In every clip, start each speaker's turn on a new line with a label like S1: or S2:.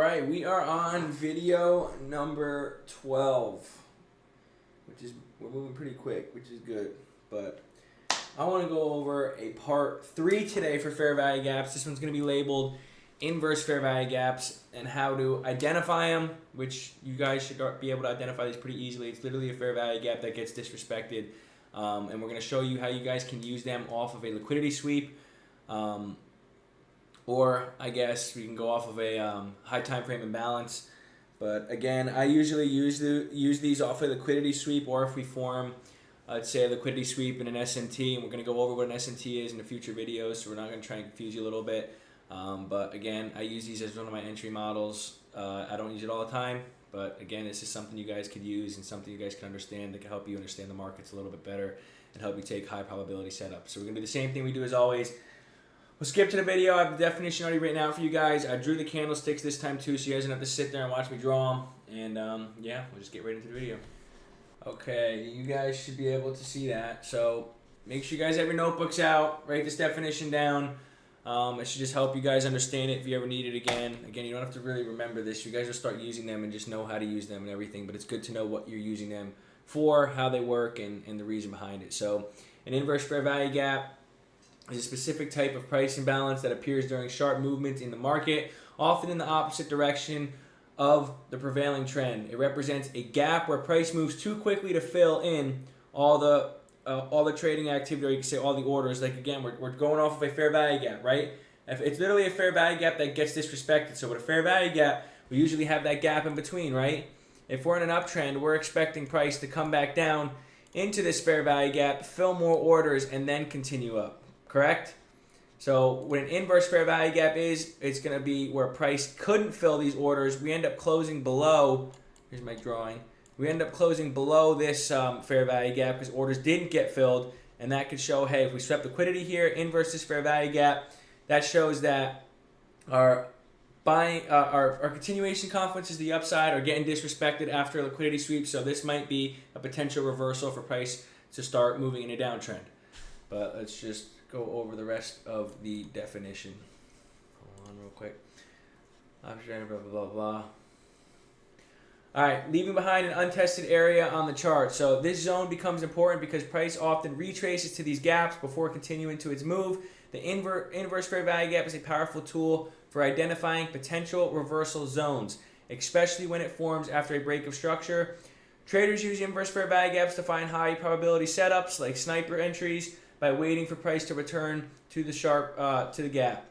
S1: right, we are on video number 12, we're moving pretty quick, which is good. But I want to go over a part 3 today for fair value gaps. This one's going to be labeled inverse fair value gaps and how to identify them, which you guys should be able to identify these pretty easily. It's literally a fair value gap that gets disrespected, and we're going to show you how you guys can use them off of a liquidity sweep. Or I guess we can go off of a high time frame imbalance. But again, I usually use these off a liquidity sweep, or if we form, let's say, a liquidity sweep and an SNT, and we're going to go over what an SNT is in the future videos, so we're not going to try and confuse you a little bit. But again, I use these as one of my entry models. I don't use it all the time, but again, this is something you guys could use and something you guys can understand that can help you understand the markets a little bit better and help you take high probability setups. So we're going to do the same thing we do as always. We'll skip to the video. I have the definition already written out for you guys. I drew the candlesticks this time too, so you guys don't have to sit there and watch me draw them. And yeah, we'll just get right into the video. Okay, you guys should be able to see that. So make sure you guys have your notebooks out. Write this definition down. It should just help you guys understand it if you ever need it again. Again, you don't have to really remember this. You guys will start using them and just know how to use them and everything. But it's good to know what you're using them for, how they work, and the reason behind it. So an inverse fair value gap is a specific type of price imbalance that appears during sharp movements in the market, often in the opposite direction of the prevailing trend. It represents a gap where price moves too quickly to fill in all the trading activity, or you can say all the orders. Like again, we're going off of a fair value gap, right? It's literally a fair value gap that gets disrespected. So with a fair value gap, we usually have that gap in between, right? If we're in an uptrend, we're expecting price to come back down into this fair value gap, fill more orders, and then continue up. Correct? So what an inverse fair value gap is, it's going to be where price couldn't fill these orders. We end up closing below, here's my drawing, we end up closing below this fair value gap because orders didn't get filled, and that could show, hey, if we swept liquidity here, inverse this fair value gap, that shows that our continuation confidence is the upside are getting disrespected after a liquidity sweep, so this might be a potential reversal for price to start moving in a downtrend. But let's just go over the rest of the definition. Hold on real quick. Blah, blah, blah, blah. All right, leaving behind an untested area on the chart. So this zone becomes important because price often retraces to these gaps before continuing to its move. The inverse fair value gap is a powerful tool for identifying potential reversal zones, especially when it forms after a break of structure. Traders use inverse fair value gaps to find high probability setups like sniper entries by waiting for price to return to the gap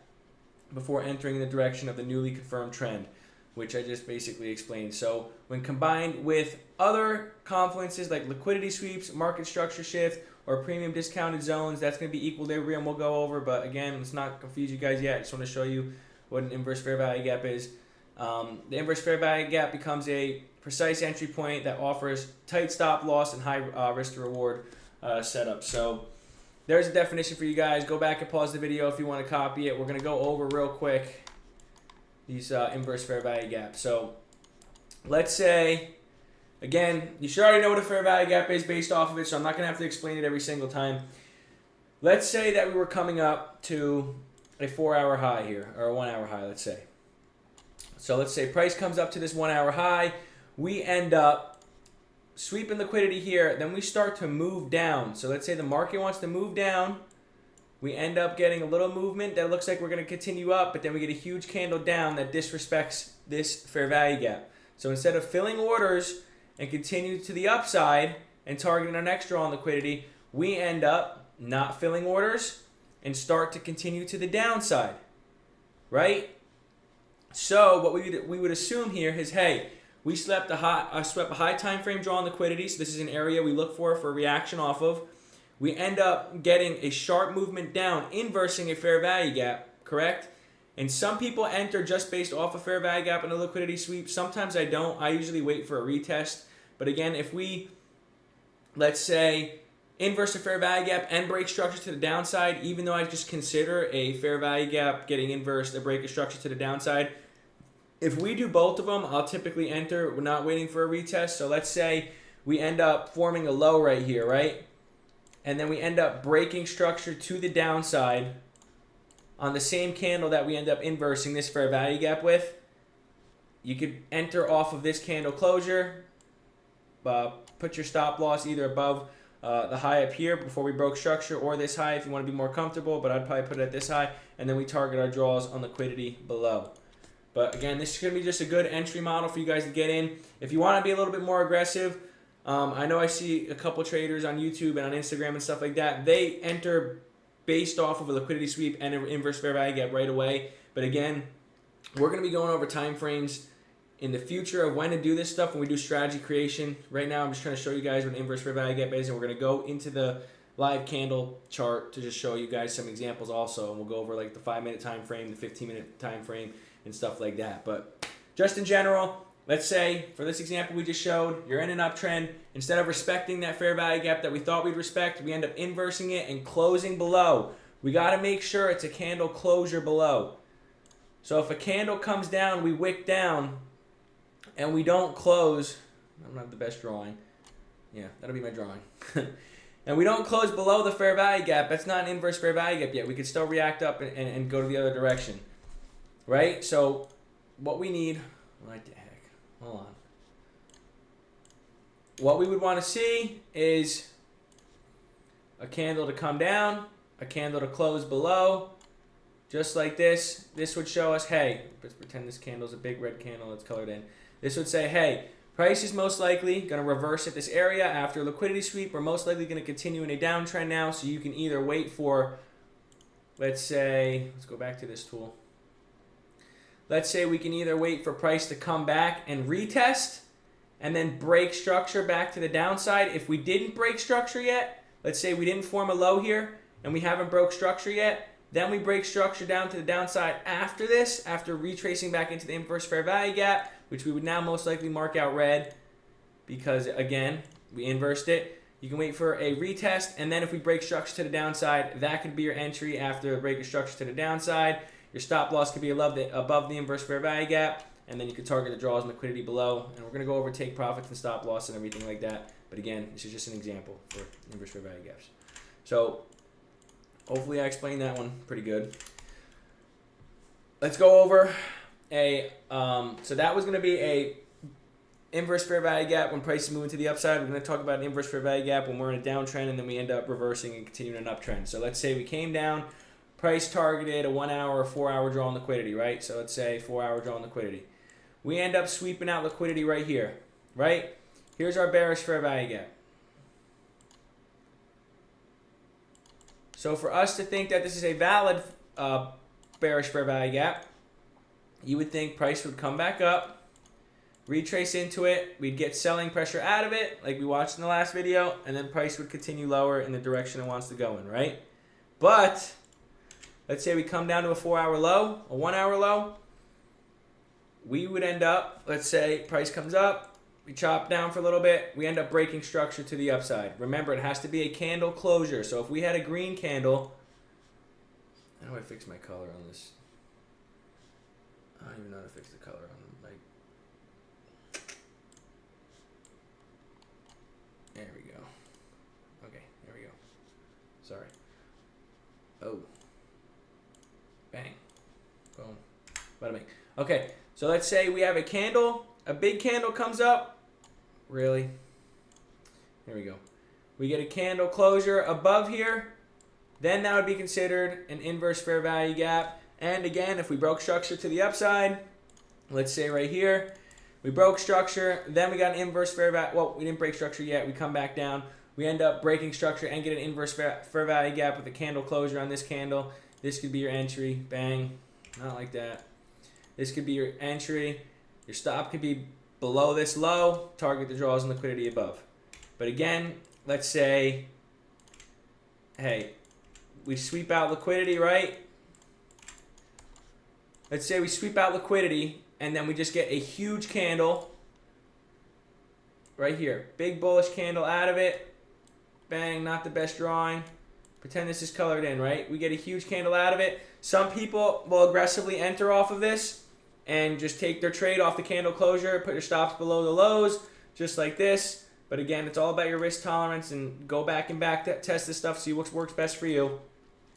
S1: before entering in the direction of the newly confirmed trend, which I just basically explained. So when combined with other confluences like liquidity sweeps, market structure shift, or premium discounted zones, that's going to be equilibrium we'll go over. But again, let's not confuse you guys yet. I just want to show you what an inverse fair value gap is. The inverse fair value gap becomes a precise entry point that offers tight stop loss and high risk to reward setup. So there's a definition for you guys. Go back and pause the video if you want to copy it. We're going to go over real quick these inverse fair value gaps. So let's say, again, you should already know what a fair value gap is based off of it, so I'm not going to have to explain it every single time. Let's say that we were coming up to a 4-hour high here, or a 1-hour high, let's say. So let's say price comes up to this 1-hour high. We end up sweeping liquidity here, then we start to move down. So let's say the market wants to move down. We end up getting a little movement that looks like we're going to continue up, but then we get a huge candle down that disrespects this fair value gap. So instead of filling orders and continue to the upside and targeting our next draw on liquidity, we end up not filling orders and start to continue to the downside, right? So what we would assume here is, hey, we swept a high time frame draw on liquidity, so this is an area we look for a reaction off of. We end up getting a sharp movement down, inversing a fair value gap, correct? And some people enter just based off a fair value gap and a liquidity sweep. Sometimes I don't. I usually wait for a retest. But again, if we, let's say, inverse a fair value gap and break structure to the downside, even though I just consider a fair value gap getting inversed, a break of structure to the downside, if we do both of them, I'll typically enter. We're not waiting for a retest. So let's say we end up forming a low right here, right? And then we end up breaking structure to the downside on the same candle that we end up inversing this fair value gap with. you could enter off of this candle closure, put your stop loss either above the high up here before we broke structure, or this high if you want to be more comfortable, but I'd probably put it at this high, and then we target our draws on liquidity below. But again, this is going to be just a good entry model for you guys to get in. If you want to be a little bit more aggressive, I know I see a couple traders on YouTube and on Instagram and stuff like that. They enter based off of a liquidity sweep and an inverse fair value gap right away. But again, we're going to be going over time frames in the future of when to do this stuff when we do strategy creation. Right now, I'm just trying to show you guys what an inverse fair value gap is, and we're going to go into the live candle chart to just show you guys some examples also, and we'll go over like the 5-minute time frame, the 15-minute time frame, and stuff like that. But just in general, let's say for this example we just showed, you're in an uptrend. Instead of respecting that fair value gap that we thought we'd respect, we end up inversing it and closing below. We got to make sure it's a candle closure below. So if a candle comes down, we wick down, and we don't close. I don't have the best drawing. Yeah, that'll be my drawing. And we don't close below the fair value gap. That's not an inverse fair value gap yet. We could still react up and go to the other direction. Right? So what we need, what the heck? Hold on. What we would want to see is a candle to come down, a candle to close below, just like this. This would show us, hey, let's pretend this candle is a big red candle that's colored in. This would say, hey, price is most likely going to reverse at this area after a liquidity sweep. We're most likely going to continue in a downtrend now, so you can either wait for, let's say, let's go back to this tool. Let's say we can either wait for price to come back and retest and then break structure back to the downside. If we didn't break structure yet, let's say we didn't form a low here and we haven't broke structure yet, then we break structure down to the downside after this, after retracing back into the inverse fair value gap, which we would now most likely mark out red because, again, we inversed it. You can wait for a retest, and then if we break structure to the downside, that could be your entry after breaking structure to the downside. Your stop loss could be above the inverse fair value gap, and then you could target the draws and liquidity below. And we're going to go over take profits and stop loss and everything like that. But again, this is just an example for inverse fair value gaps. So hopefully I explained that one pretty good. Let's go over so that was going to be a inverse fair value gap when price is moving to the upside. We're going to talk about an inverse fair value gap when we're in a downtrend and then we end up reversing and continuing an uptrend. So let's say we came down, price targeted a 1 hour or 4 hour draw on liquidity, right? So let's say 4 hour draw on liquidity. We end up sweeping out liquidity right here, right? Here's our bearish fair value gap. So for us to think that this is a valid bearish fair value gap, you would think price would come back up, retrace into it, we'd get selling pressure out of it like we watched in the last video, and then price would continue lower in the direction it wants to go in, right? But let's say we come down to a 4 hour low, a 1 hour low, we would end up, let's say price comes up, we chop down for a little bit, we end up breaking structure to the upside. Remember, it has to be a candle closure. So if we had a green candle, how do I fix my color on this? I don't even know how to fix the color on them. There we go. Okay, there we go. Sorry. Oh. Bang. Boom. Bada bing. Okay, so let's say we have a candle, a big candle comes up. Really? Here we go. We get a candle closure above here. Then that would be considered an inverse fair value gap. And again, if we broke structure to the upside, let's say right here, we broke structure, then we got an inverse fair value. Well, we didn't break structure yet. We come back down. We end up breaking structure and get an inverse fair value gap with a candle closure on this candle. This could be your entry. Bang. Not like that. This could be your entry. Your stop could be below this low. Target the draws and liquidity above. But again, let's say, hey, we sweep out liquidity, right? Let's say we sweep out liquidity and then we just get a huge candle right here. Big bullish candle out of it. Bang, not the best drawing. Pretend this is colored in, right? We get a huge candle out of it. Some people will aggressively enter off of this and just take their trade off the candle closure, put your stops below the lows, just like this. But again, it's all about your risk tolerance and go back and back test this stuff, see what works best for you.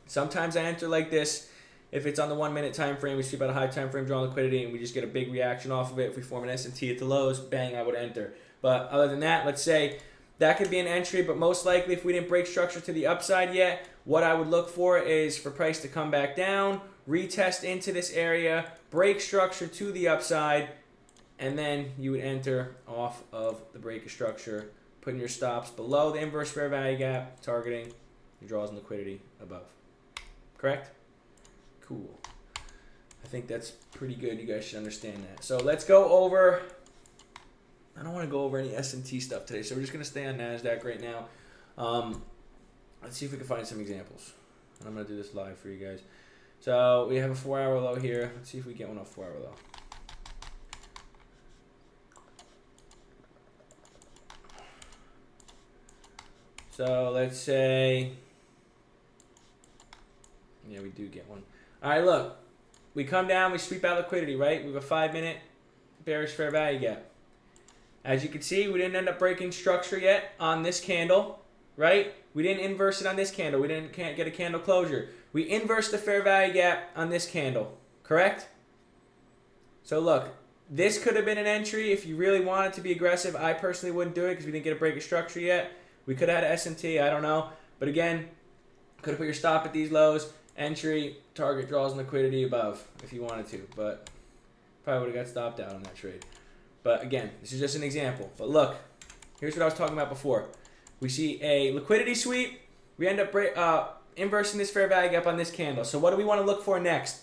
S1: Sometimes I enter like this If it's on the 1 minute time frame, we sweep out a high time frame draw liquidity, and we just get a big reaction off of it. If we form an S&T at the lows, bang, I would enter. But other than that, let's say that could be an entry, but most likely if we didn't break structure to the upside yet, what I would look for is for price to come back down, retest into this area, break structure to the upside, and then you would enter off of the break of structure, putting your stops below the inverse fair value gap, targeting your draws and liquidity above. Correct? Cool. I think that's pretty good. You guys should understand that. So let's go over... I don't want to go over any S&T stuff today, so we're just going to stay on NASDAQ right now. Let's see if we can find some examples. And I'm going to do this live for you guys. So we have a 4-hour low here. Let's see if we get one off 4-hour low. So let's say, yeah, we do get one. All right, look. We come down, we sweep out liquidity, right? We have a 5-minute bearish fair value gap. As you can see, we didn't end up breaking structure yet on this candle, right? We didn't inverse it on this candle. We can't get a candle closure. We inversed the fair value gap on this candle, correct? So look, this could have been an entry if you really wanted to be aggressive. I personally wouldn't do it because we didn't get a break of structure yet. We could have had S&T, I don't know. But again, could have put your stop at these lows, entry, target draws and liquidity above if you wanted to. But probably would have got stopped out on that trade. But again, this is just an example. But look, here's what I was talking about before. We see a liquidity sweep. We end up inversing this fair value gap on this candle. So what do we want to look for next?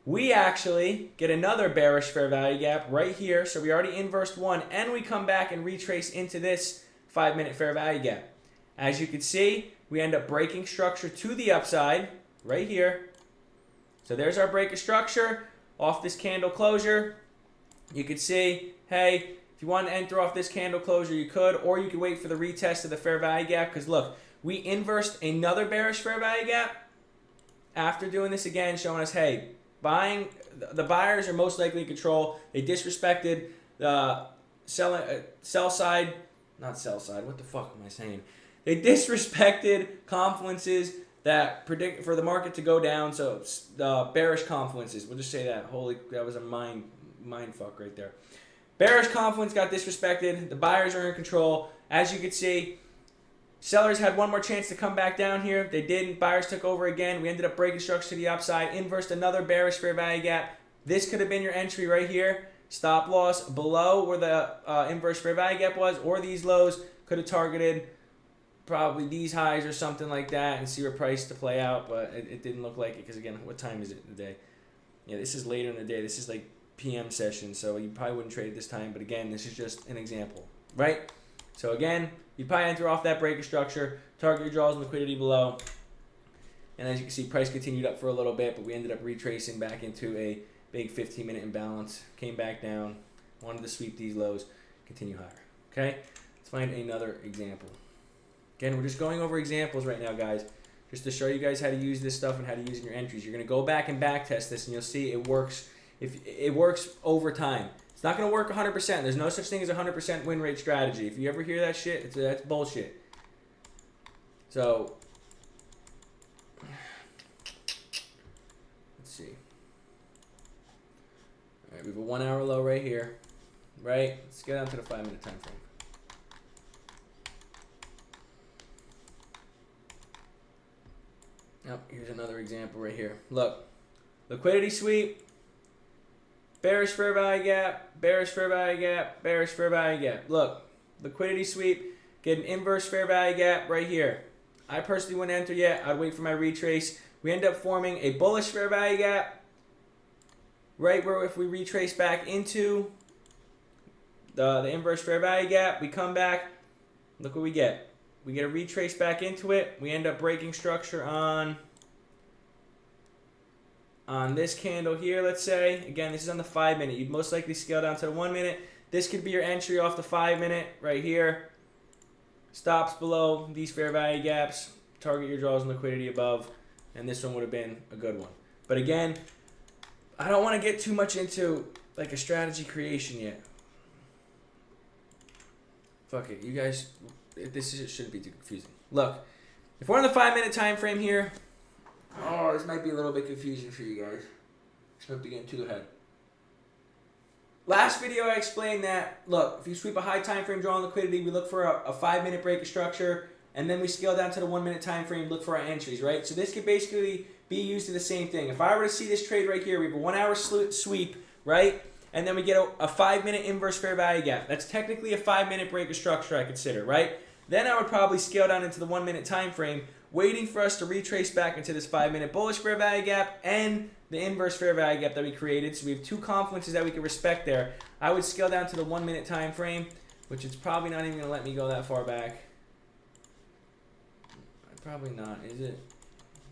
S1: We actually get another bearish fair value gap right here. So we already inversed one, and we come back and retrace into this 5-minute fair value gap. As you can see, we end up breaking structure to the upside right here. So there's our break of structure off this candle closure. You could see, hey, if you want to enter off this candle closure, you could, or you could wait for the retest of the fair value gap, because look, we inversed another bearish fair value gap after doing this again, showing us, hey, the buyers are most likely in control. They disrespected the sell side, not sell side, what the fuck am I saying? They disrespected confluences that predict for the market to go down, so bearish confluences, we'll just say that. Holy, that was a mind fuck right there. Bearish confluence got disrespected. The buyers are in control. As you can see, sellers had one more chance to come back down here. They didn't. Buyers took over again. We ended up breaking structure to the upside. Inversed another bearish fair value gap. This could have been your entry right here. Stop loss below where the inverse fair value gap was, or these lows. Could have targeted probably these highs or something like that and see where price to play out, but it didn't look like it because, again, what time is it in the day? Yeah, this is later in the day. This is like PM session, so you probably wouldn't trade this time, but again, this is just an example, right? So again, you probably enter off that break of structure, target your draws and liquidity below, and as you can see, price continued up for a little bit, but we ended up retracing back into a big 15-minute imbalance, came back down, wanted to sweep these lows, continue higher, okay? Let's find another example. Again, we're just going over examples right now, guys, just to show you guys how to use this stuff and how to use it in your entries. You're going to go back and back test this, and you'll see it works. If it works over time. It's not going to work 100%. There's no such thing as a 100% win rate strategy. If you ever hear that shit, that's bullshit. So, let's see. All right, we have a 1-hour low right here, right? Let's get down to the 5-minute time frame. Oh, here's another example right here. Look, liquidity sweep. Bearish fair value gap, bearish fair value gap, bearish fair value gap. Look, liquidity sweep, get an inverse fair value gap right here. I personally wouldn't enter yet. I'd wait for my retrace. We end up forming a bullish fair value gap right where if we retrace back into the inverse fair value gap, we come back, look what we get. We get a retrace back into it. We end up breaking structure on this candle here, let's say. Again, this is on the 5-minute. You'd most likely scale down to the 1 minute. This could be your entry off the 5-minute right here. Stops below these fair value gaps. Target your draws and liquidity above. And this one would have been a good one. But again, I don't want to get too much into like a strategy creation yet. Fuck it. You guys, shouldn't be too confusing. Look, if we're on the 5-minute time frame here, Oh, this might be a little bit confusing for you guys. Expect to get into the head. Last video I explained that, look, if you sweep a high time frame draw on liquidity, we look for a 5-minute break of structure, and then we scale down to the 1-minute time frame, look for our entries, right? So this could basically be used to the same thing. If I were to see this trade right here, we have a 1-hour sweep, right? And then we get a 5-minute inverse fair value gap. That's technically a 5-minute break of structure, I consider, right? Then I would probably scale down into the 1-minute time frame, waiting for us to retrace back into this 5-minute bullish fair value gap and the inverse fair value gap that we created. So we have two confluences that we can respect there. I would scale down to the 1-minute time frame, which is probably not even going to let me go that far back. Probably not, is it?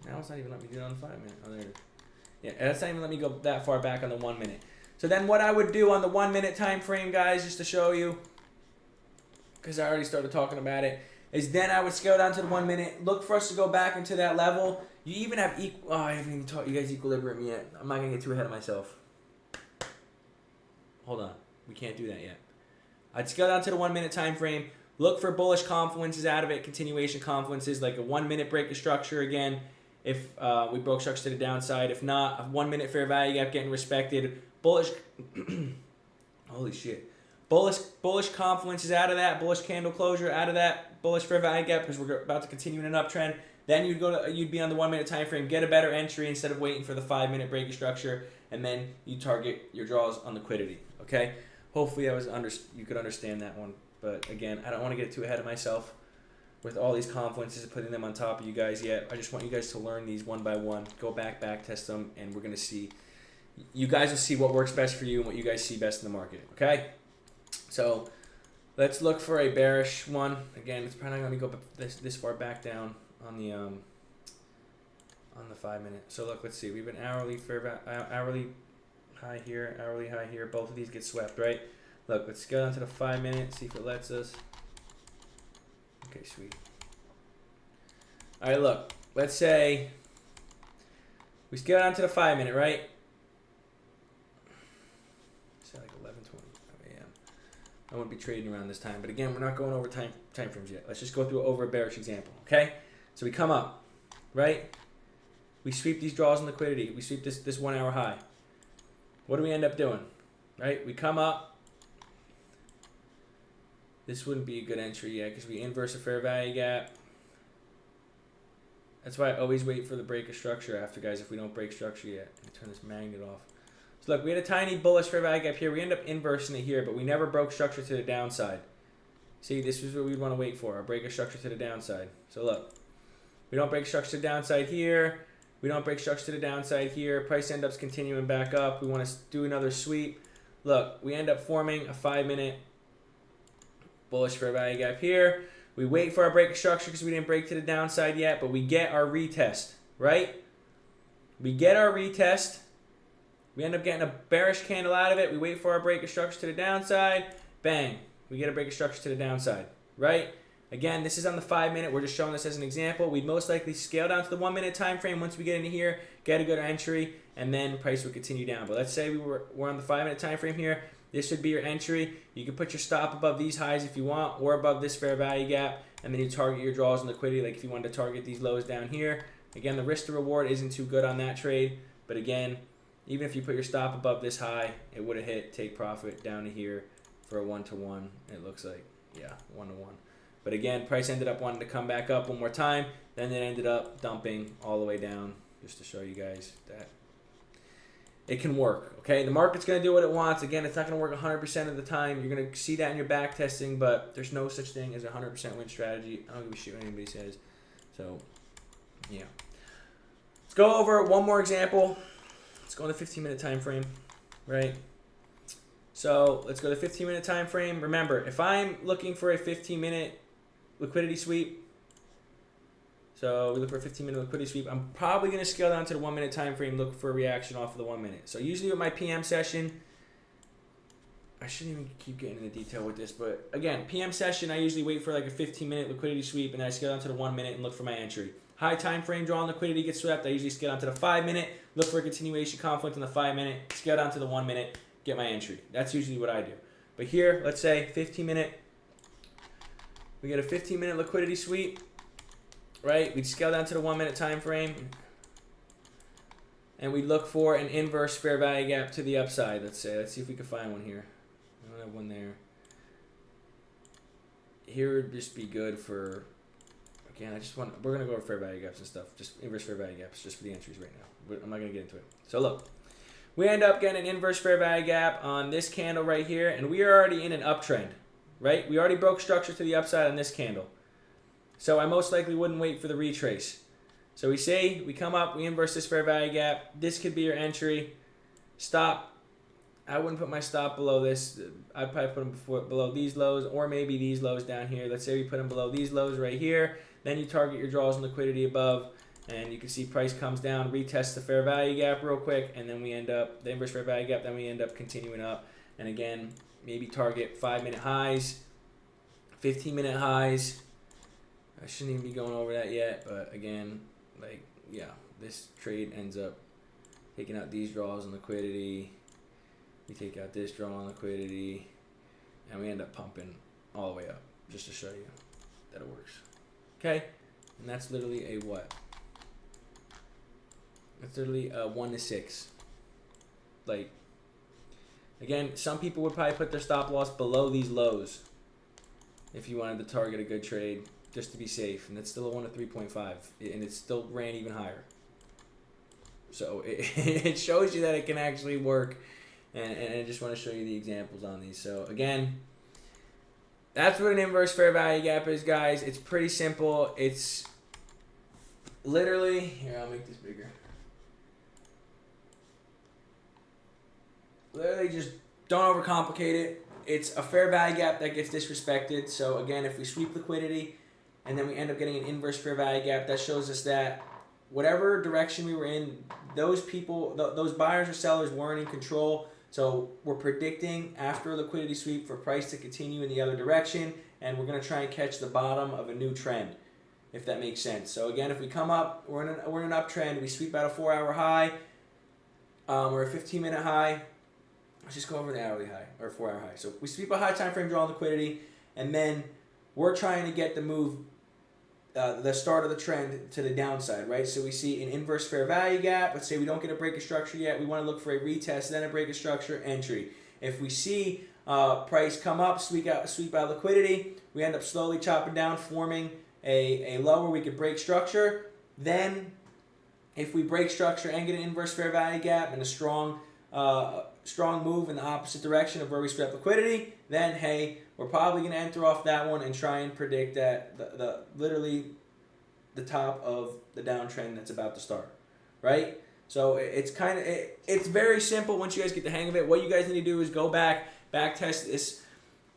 S1: Now it's not even letting me do it on the 5-minute. Oh, there it is. Yeah, that's not even letting me go that far back on the 1-minute. So then what I would do on the 1-minute time frame, guys, just to show you, because I already started talking about it, is then I would scale down to the 1-minute, look for us to go back into that level. You even have I haven't even taught you guys equilibrium yet. I'm not going to get too ahead of myself. Hold on. We can't do that yet. I'd scale down to the 1-minute time frame, look for bullish confluences out of it, continuation confluences, like a 1-minute break of structure again, if we broke structure to the downside. If not, a 1-minute fair value gap getting respected. Bullish, holy shit. Bullish confluences out of that, bullish candle closure out of that, bullish fair value gap because we're about to continue in an uptrend. Then you'd be on the 1-minute time frame, get a better entry instead of waiting for the 5-minute break of structure, and then you target your draws on liquidity. Okay? Hopefully you could understand that one. But again, I don't want to get too ahead of myself with all these confluences and putting them on top of you guys yet. I just want you guys to learn these one by one, go back test them, and we're going to see. You guys will see what works best for you and what you guys see best in the market. Okay? So let's look for a bearish one. Again, it's probably not going to go this far back down on the 5-minute. So look, let's see. We have an hourly high here, hourly high here. Both of these get swept, right? Look, let's go down to the 5-minute, see if it lets us. Okay, sweet. All right, look. Let's say we scale down to the 5-minute, right? It's like 11:20 a.m. I won't be trading around this time, but again, we're not going over time frames yet. Let's just go through over a bearish example, okay? So we come up, right? We sweep these draws in liquidity. We sweep this 1-hour high. What do we end up doing, right? We come up. This wouldn't be a good entry yet because we inverse a fair value gap. That's why I always wait for the break of structure after, guys, if we don't break structure yet. Let me turn this magnet off. So look, we had a tiny bullish fair value gap here. We end up inversing it here, but we never broke structure to the downside. See, this is what we'd want to wait for, a break of structure to the downside. So look, we don't break structure to the downside here. We don't break structure to the downside here. Price ends up continuing back up. We want to do another sweep. Look, we end up forming a 5-minute bullish fair value gap here. We wait for our break of structure because we didn't break to the downside yet, but we get our retest, right? We get our retest. We end up getting a bearish candle out of it. We wait for our break of structure to the downside. Bang. We get a break of structure to the downside, right? Again, this is on the 5-minute. We're just showing this as an example. We'd most likely scale down to the 1-minute time frame once we get into here, get a good entry, and then price would continue down. But let's say we're on the 5-minute time frame here. This would be your entry. You can put your stop above these highs if you want, or above this fair value gap, and then you target your draws and liquidity, like if you wanted to target these lows down here. Again, the risk to reward isn't too good on that trade, but again, even if you put your stop above this high, it would have hit take profit down to here for a 1-to-1. It looks like, yeah, 1-to-1. But again, price ended up wanting to come back up one more time. Then it ended up dumping all the way down, just to show you guys that it can work. Okay, the market's going to do what it wants. Again, it's not going to work 100% of the time. You're going to see that in your back testing, but there's no such thing as a 100% win strategy. I don't give a shit what anybody says. So, yeah. Let's go over one more example. Let's go on the 15-minute time frame, right? So let's go to the 15-minute time frame. Remember, if I'm looking for a 15-minute liquidity sweep, so we look for a 15-minute liquidity sweep, I'm probably going to scale down to the 1-minute time frame, look for a reaction off of the 1 minute. So usually with my PM session, I shouldn't even keep getting into detail with this, but again, PM session, I usually wait for like a 15-minute liquidity sweep, and I scale down to the 1 minute and look for my entry. High time frame draw on liquidity gets swept, I usually scale down to the 5 minute, look for a continuation conflict in the 5 minute, scale down to the 1 minute, get my entry. That's usually what I do. But here, let's say 15-minute, we get a 15-minute liquidity sweep, right? We'd scale down to the 1 minute time frame. and we look for an inverse fair value gap to the upside. Let's see if we can find one here. I don't have one there. Here would just be good for, again, we're going to go over fair value gaps and stuff, just inverse fair value gaps just for the entries right now. But I'm not going to get into it. So look, we end up getting an inverse fair value gap on this candle right here, and we are already in an uptrend, right? We already broke structure to the upside on this candle. So I most likely wouldn't wait for the retrace. So we come up, we inverse this fair value gap. This could be your entry. Stop. I wouldn't put my stop below this. I'd probably put them below these lows, or maybe these lows down here. Let's say we put them below these lows right here. Then you target your draws and liquidity above, and you can see price comes down, retest the fair value gap real quick, and then we end up, the inverse fair value gap, then we end up continuing up. And again, maybe target 5-minute highs, 15-minute highs. I shouldn't even be going over that yet, but again, like, yeah, this trade ends up taking out these draws and liquidity. We take out this draw on liquidity, and we end up pumping all the way up, just to show you that it works. Okay, and that's literally a what? That's literally a 1 to 6. Like, again, some people would probably put their stop loss below these lows if you wanted to target a good trade, just to be safe, and it's still a 1 to 3.5, and it still ran even higher. So it shows you that it can actually work. And I just want to show you the examples on these. So again, that's what an inverse fair value gap is, guys. It's pretty simple. It's literally, here, I'll make this bigger. Literally just don't overcomplicate it. It's a fair value gap that gets disrespected. So again, if we sweep liquidity and then we end up getting an inverse fair value gap, that shows us that whatever direction we were in, those people, those buyers or sellers weren't in control. So we're predicting after a liquidity sweep for price to continue in the other direction, and we're going to try and catch the bottom of a new trend, if that makes sense. So again, if we come up, we're in an uptrend, we sweep out a 4-hour high, or a 15-minute high. Let's just go over the hourly high, or 4-hour high. So we sweep a high time frame draw on liquidity, and then we're trying to get the move, the start of the trend to the downside, right? So we see an inverse fair value gap. Let's say we don't get a break of structure yet. We want to look for a retest, then a break of structure, entry. If we see price come up, sweep out liquidity, we end up slowly chopping down, forming a low where we could break structure. Then if we break structure and get an inverse fair value gap and a strong move in the opposite direction of where we swept liquidity, then hey, we're probably going to enter off that one and try and predict that literally the top of the downtrend that's about to start, right? So it's very simple once you guys get the hang of it. What you guys need to do is go back test this.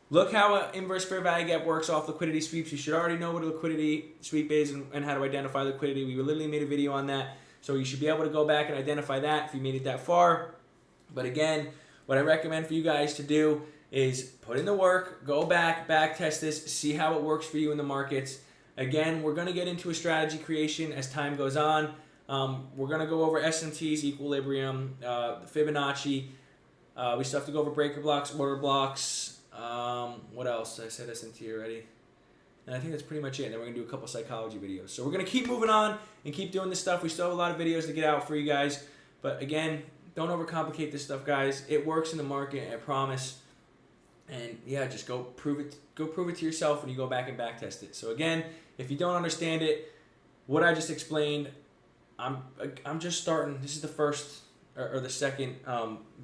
S1: Look how an inverse fair value gap works off liquidity sweeps. You should already know what a liquidity sweep is and how to identify liquidity. We literally made a video on that, so you should be able to go back and identify that if you made it that far. But again, what I recommend for you guys to do is put in the work, go back test this, see how it works for you in the markets. Again, we're going to get into a strategy creation as time goes on. We're going to go over SMTs, equilibrium, Fibonacci. We still have to go over breaker blocks, order blocks. What else? I said SMT already. And I think that's pretty much it. And then we're going to do a couple psychology videos. So we're going to keep moving on and keep doing this stuff. We still have a lot of videos to get out for you guys. But again, don't overcomplicate this stuff, guys. It works in the market, I promise. And yeah, just go prove it to yourself when you go back and back test it. So again, if you don't understand it, what I just explained, I'm just starting. This is the first or the second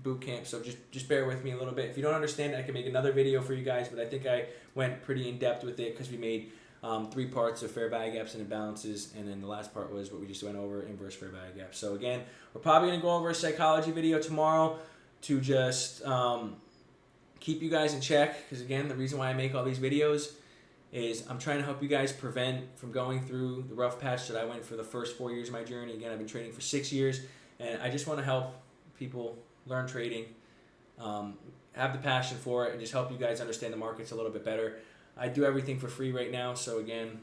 S1: boot camp, so just bear with me a little bit. If you don't understand it, I can make another video for you guys, but I think I went pretty in depth with it because we made 3 parts of fair value gaps and imbalances, and then the last part was what we just went over, inverse fair value gaps. So again, we're probably going to go over a psychology video tomorrow to just keep you guys in check, because again, the reason why I make all these videos is I'm trying to help you guys prevent from going through the rough patch that I went for the first 4 years of my journey. Again, I've been trading for 6 years, and I just want to help people learn trading, have the passion for it, and just help you guys understand the markets a little bit better. I do everything for free right now, so again,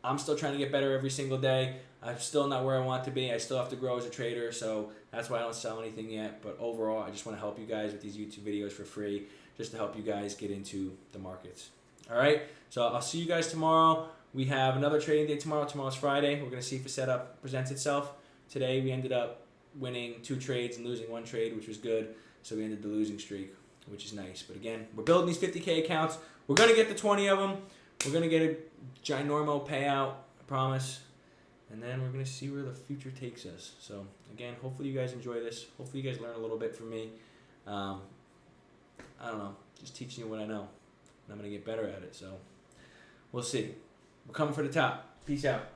S1: I'm still trying to get better every single day. I'm still not where I want to be. I still have to grow as a trader, so that's why I don't sell anything yet. But overall, I just want to help you guys with these YouTube videos for free, just to help you guys get into the markets. All right, so I'll see you guys tomorrow. We have another trading day tomorrow. Tomorrow's Friday. We're going to see if a setup presents itself. Today we ended up winning 2 trades and losing 1 trade, which was good. So we ended the losing streak, which is nice. But again, we're building these 50K accounts. We're going to get the 20 of them. We're going to get a ginormo payout, I promise. And then we're going to see where the future takes us. So again, hopefully you guys enjoy this. Hopefully you guys learn a little bit from me. I don't know, just teaching you what I know. And I'm going to get better at it. So we'll see. We're coming for the top. Peace out.